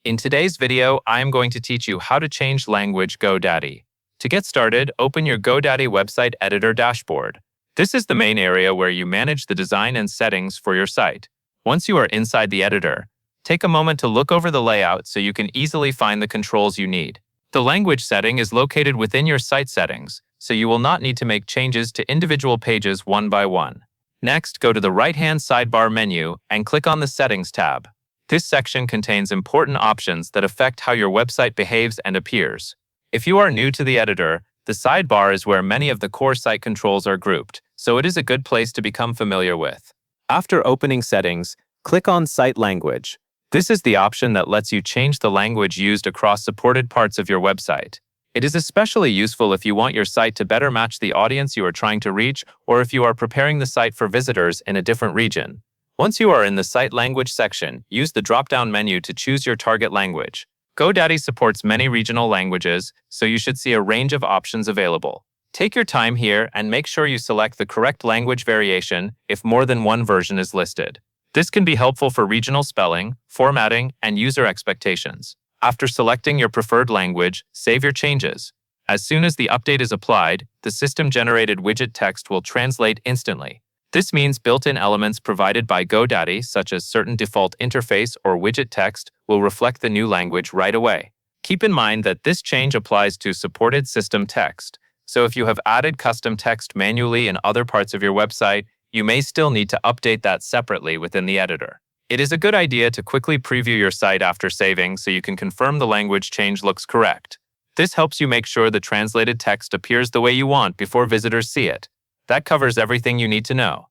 In today's video, I am going to teach you how to change language Godaddy. To get started, open your Godaddy website editor dashboard. This is the main area where you manage the design and settings for your site. Once you are inside the editor, take a moment to look over the layout so you can easily find the controls you need. The language setting is located within your site settings, so you will not need to make changes to individual pages one by one. Next, go to the right-hand sidebar menu and click on the Settings tab. This section contains important options that affect how your website behaves and appears. If you are new to the editor, the sidebar is where many of the core site controls are grouped, so it is a good place to become familiar with. After opening Settings, click on Site Language. This is the option that lets you change the language used across supported parts of your website. It is especially useful if you want your site to better match the audience you are trying to reach, or if you are preparing the site for visitors in a different region. Once you are in the Site Language section, use the drop-down menu to choose your target language. Godaddy supports many regional languages, so you should see a range of options available. Take your time here and make sure you select the correct language variation if more than one version is listed. This can be helpful for regional spelling, formatting, and user expectations. After selecting your preferred language, save your changes. As soon as the update is applied, the system-generated widget text will translate instantly. This means built-in elements provided by Godaddy, such as certain default interface or widget text, will reflect the new language right away. Keep in mind that this change applies to supported system text, so if you have added custom text manually in other parts of your website, you may still need to update that separately within the editor. It is a good idea to quickly preview your site after saving so you can confirm the language change looks correct. This helps you make sure the translated text appears the way you want before visitors see it. That covers everything you need to know.